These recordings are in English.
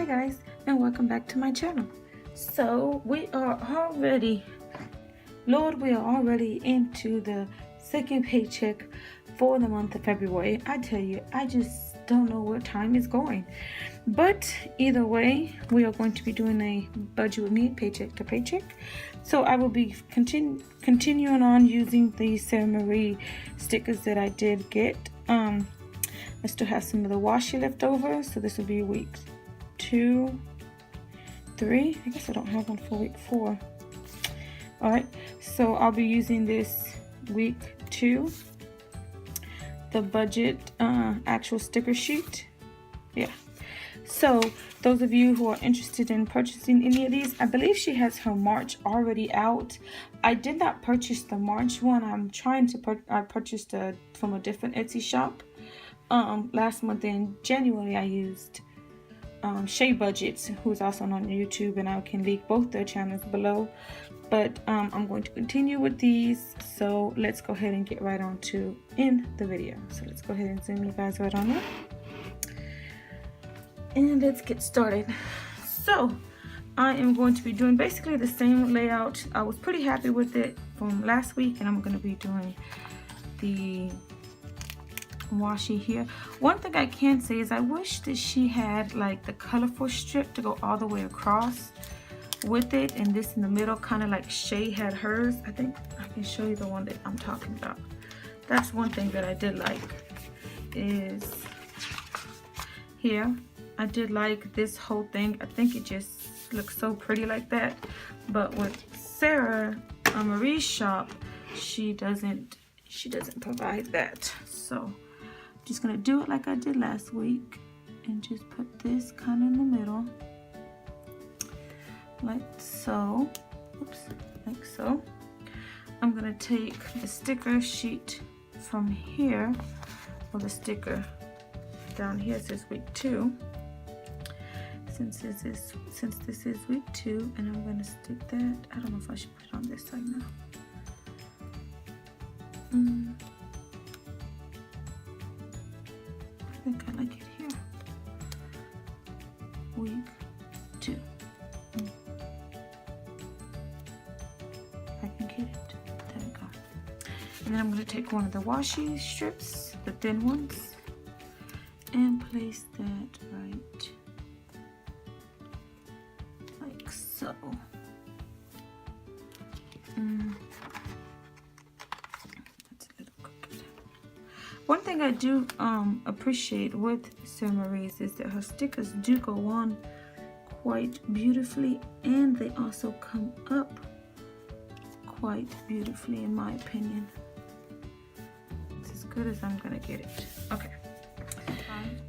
guys, and welcome back to my channel. So we are already into the second paycheck for the month of February. I tell you, I just don't know where time is going. But either way, we are going to be doing a budget with me, paycheck to paycheck. So I will be continuing on using the Sarah Marie stickers that I did get. I still have some of the washi left over, so this will be week 2, 3. I guess I don't have one for week 4. Alright, so I'll be using this week 2, the budget actual sticker sheet. Yeah. So those of you who are interested in purchasing any of these, I believe she has her March already out. I did not purchase the March one. I'm trying to I purchased from a different Etsy shop. Last month in January I used Shea Budgets, who's also on YouTube, and I can link both their channels below. But I'm going to continue with these, so let's go ahead and get right on to in the video. So let's go ahead and zoom you guys right on there, and let's get started. So I am going to be doing basically the same layout. I was pretty happy with it from last week, and I'm going to be doing the washi here. One thing I can say is I wish that she had like the colorful strip to go all the way across with it, and this in the middle, kind of like Shay had hers. I think I can show you the one that I'm talking about. That's one thing that I did like, is here I did like this whole thing. I think it just looks so pretty like that. But with Sarah Marie's shop, she doesn't provide that. So just gonna do it like I did last week and just put this kind of in the middle, like so. Oops, like so. I'm gonna take the sticker sheet from here, or the sticker down here says week 2, since this is week 2, and I'm gonna stick that. I don't know if I should put it on this side now. I think I like it here. Week 2. I can get it. There we go. And then I'm going to take one of the washi strips, the thin ones, and place that right like so. One thing I do appreciate with Sarah Marie's is that her stickers do go on quite beautifully, and they also come up quite beautifully, in my opinion. It's as good as I'm gonna get it. Okay,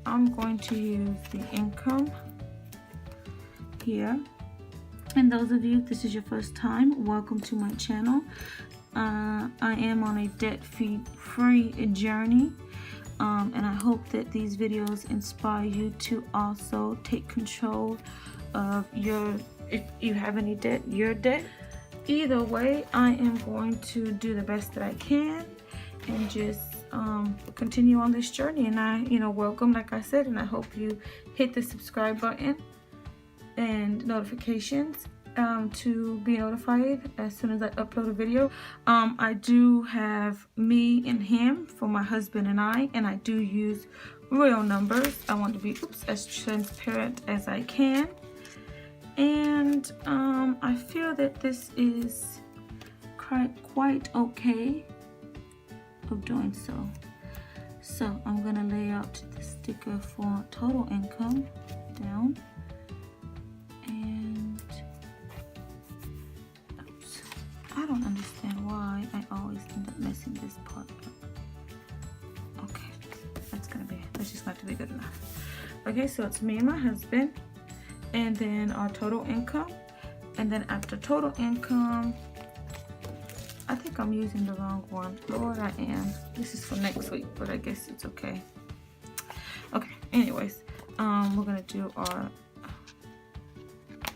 I'm going to use the income here. And those of you, if this is your first time, welcome to my channel. I am on a debt-free journey, and I hope that these videos inspire you to also take control of if you have any debt, your debt. Either way, I am going to do the best that I can and just continue on this journey. And I, welcome, like I said, and I hope you hit the subscribe button and notifications to be notified as soon as I upload a video. I do have me and him for my husband and I do use real numbers. I want to be as transparent as I can, and I feel that this is quite okay of doing so. So I'm gonna lay out the sticker for total income down, and I don't understand why I always end up messing this part up. Okay, that's just going to be good enough. Okay, so it's me and my husband, and then our total income, and then after total income, I think I'm using the wrong one. Lord, I am. This is for next week, but I guess it's okay. Okay, anyways, we're gonna do our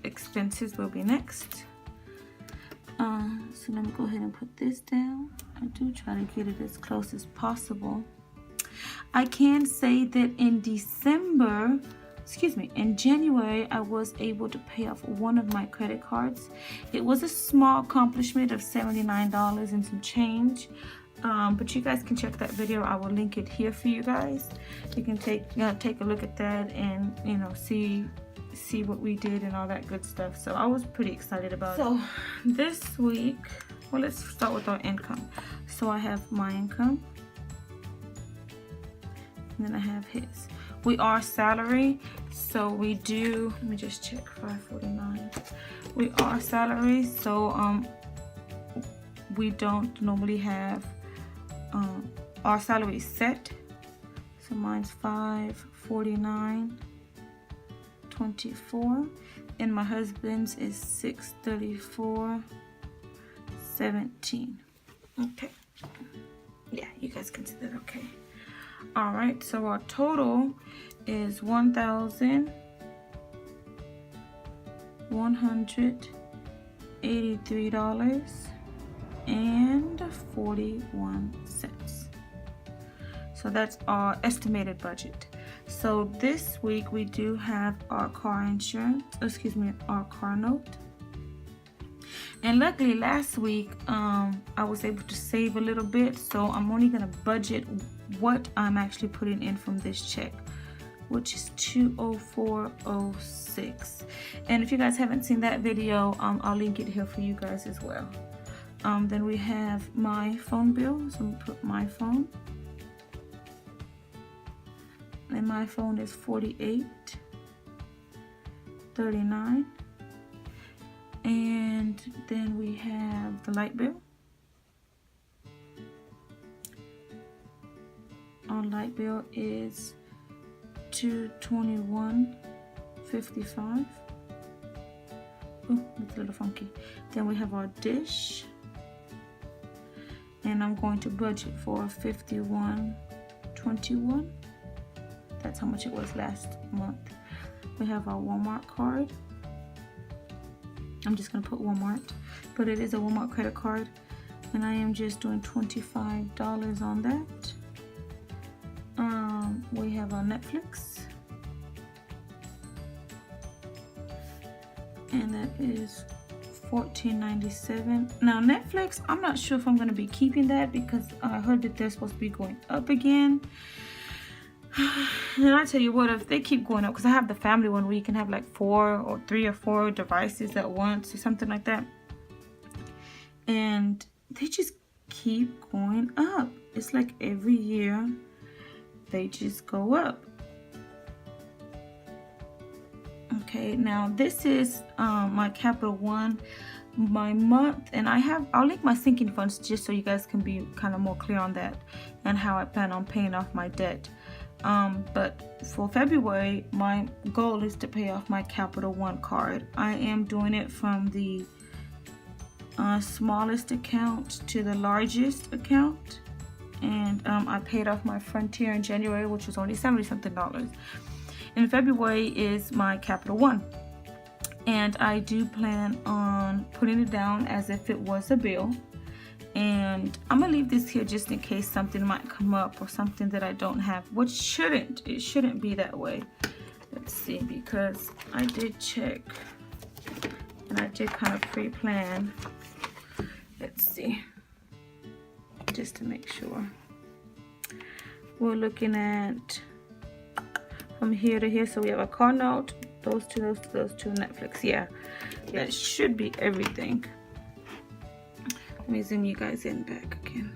expenses will be next. So let me go ahead and put this down. I do try to get it as close as possible. I can say that in December in January, I was able to pay off one of my credit cards. It was a small accomplishment of $79 and some change. But you guys can check that video. I will link it here for you guys. You can take a look at that and see what we did and all that good stuff. So I was pretty excited about it. So this week, well, let's start with our income. So I have my income, and then I have his. We are salary, so we do, let me just check, $549. We are salary, so we don't normally have our salary is set. So mine's $549.24, and my husband's is $634.17. Okay, yeah, you guys can see that. Okay, all right, so our total is $1,183.41. So that's our estimated budget. So this week we do have our car insurance, our car note. And luckily last week I was able to save a little bit, so I'm only gonna budget what I'm actually putting in from this check, which is $204.06. And if you guys haven't seen that video, I'll link it here for you guys as well. Then we have my phone bill, so I'm gonna put my phone. And my phone is $48.39. And then we have the light bill. Our light bill is $221.55. Oh, it's a little funky. Then we have our dish, and I'm going to budget for $51.21. That's how much it was last month. We have our Walmart card. I'm just gonna put Walmart, but it is a Walmart credit card, and I am just doing $25 on that. We have our Netflix, and that is $14.97. Now Netflix, I'm not sure if I'm going to be keeping that because I heard that they're supposed to be going up again. And I tell you what, if they keep going up, because I have the family one where you can have like 3 or 4 devices at once or something like that, and they just keep going up. It's like every year they just go up. Okay, now this is my Capital One, my month, and I'll link my sinking funds just so you guys can be kind of more clear on that and how I plan on paying off my debt. But for February, my goal is to pay off my Capital One card. I am doing it from the smallest account to the largest account, and I paid off my Frontier in January, which was only $70-something. In February is my Capital One, and I do plan on putting it down as if it was a bill. And I'm gonna leave this here just in case something might come up or something that I don't have, which it shouldn't be that way. Let's see, because I did check and I did kind of pre-plan. Let's see, just to make sure. We're looking at from here to here, so we have a car note, those two, Netflix. Yeah, that should be everything. Let me zoom you guys in back again.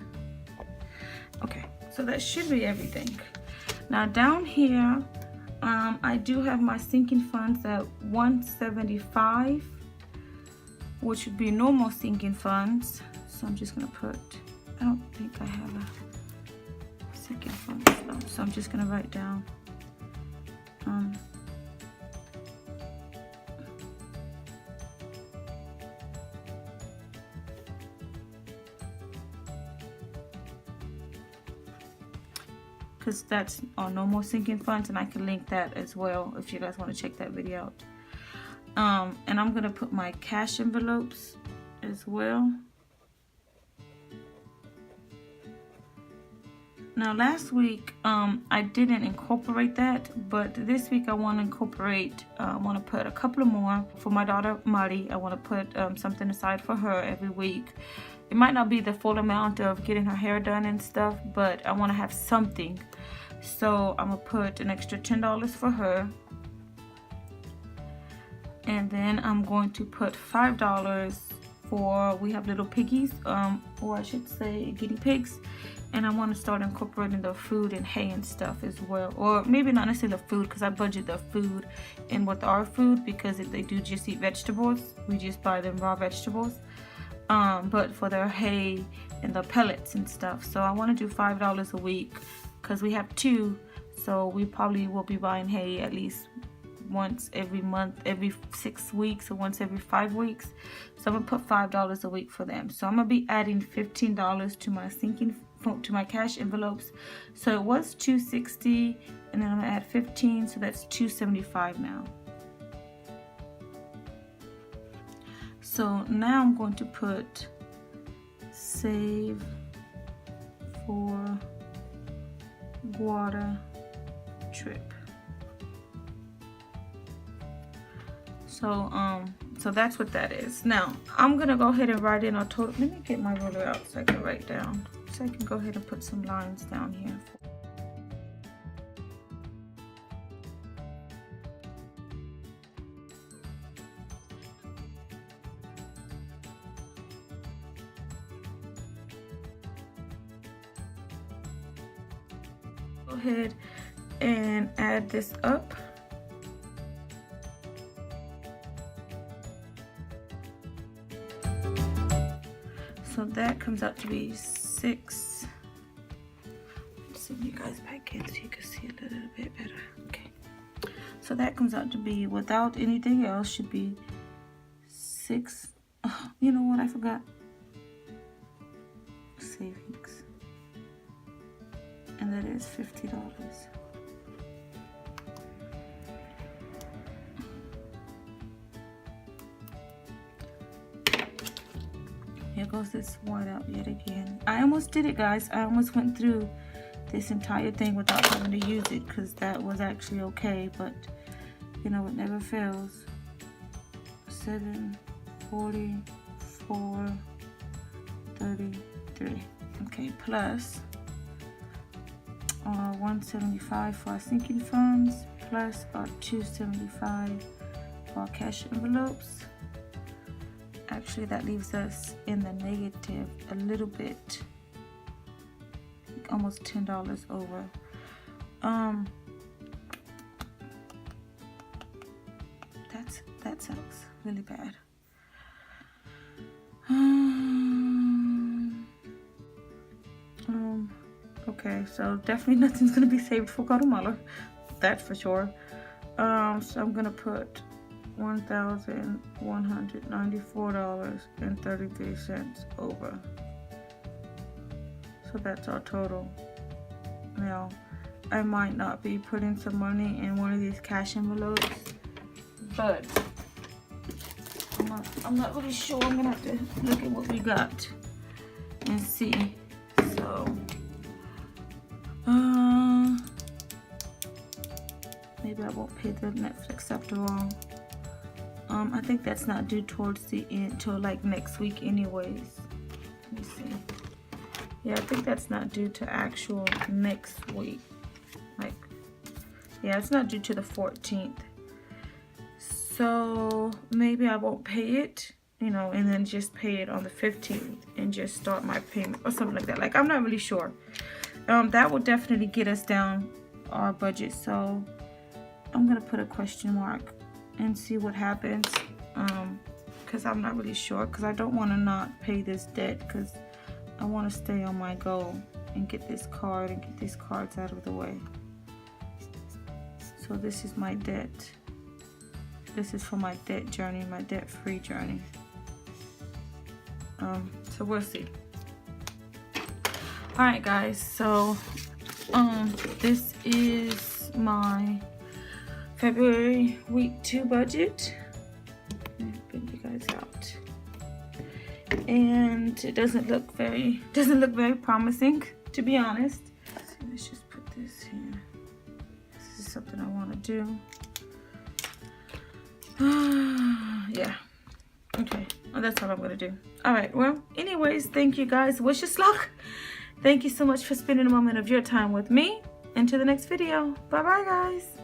Okay, so that should be everything. Now down here, I do have my sinking funds at $175, which would be normal sinking funds. So I'm just gonna put, I don't think I have a sinking funds though, so I'm just gonna write down because that's on no more sinking funds, and I can link that as well if you guys want to check that video out. And I'm gonna put my cash envelopes as well. Now last week I didn't incorporate that, but this week I want to incorporate, I want to put a couple of more for my daughter Mari. I want to put something aside for her every week. It might not be the full amount of getting her hair done and stuff, but I want to have something. So I'm gonna put an extra $10 for her, and then I'm going to put $5 for, we have little piggies, or I should say guinea pigs, and I want to start incorporating the food and hay and stuff as well, or maybe not necessarily the food, because I budget the food in with our food, because if they do just eat vegetables, we just buy them raw vegetables, but for their hay and the pellets and stuff. So I want to do $5 a week, because we have 2, so we probably will be buying hay at least once every month, every 6 weeks, or once every 5 weeks. So I'm gonna put $5 a week for them. So I'm gonna be adding $15 to my to my cash envelopes. So it was $260, and then I'm gonna add 15, so that's $275 now. So now I'm going to put save for water trip. So that's what that is. Now I'm gonna go ahead and write in our total. Let me get my ruler out so I can write down, so I can go ahead and put some lines down here. Go ahead and add this up. So that comes out to be 6. Let's see you guys back in so you can see a little bit better. Okay. So that comes out to be, without anything else, should be 6. Oh, you know what? I forgot. Savings. And that is $50. Here goes this white out yet again. I almost did it, guys. I almost went through this entire thing without having to use it, because that was actually okay, but you know, it never fails. 744.33. Okay, plus 175 for our sinking funds, plus our 275 for our cash envelopes. Actually, that leaves us in the negative a little bit, almost $10 over. That sucks really bad. Okay, so definitely nothing's gonna be saved for Guatemala, that's for sure. So I'm gonna put $1,194.33 over. So that's our total. Now, I might not be putting some money in one of these cash envelopes, but I'm not really sure. I'm gonna have to look at what we got and see. So maybe I won't pay the Netflix after all. I think that's not due towards the end till like next week anyways. Let me see. Yeah, I think that's not due to actual next week. Like, yeah, it's not due to the 14th. So maybe I won't pay it, you know, and then just pay it on the 15th and just start my payment or something like that. Like, I'm not really sure. That will definitely get us down our budget. So I'm gonna put a question mark and see what happens, because I'm not really sure, because I don't want to not pay this debt, because I want to stay on my goal and get this card and get these cards out of the way. So this is my debt. This is for my debt journey, my debt-free journey. So we'll see. All right, guys, so this is my February week 2 budget. Bring you guys out, and it doesn't look very promising, to be honest. this here. This is something I want to do. Yeah. Okay. Well, that's all I'm going to do. All right. Well, anyways, thank you guys. Wish us luck. Thank you so much for spending a moment of your time with me. Until the next video. Bye-bye, guys.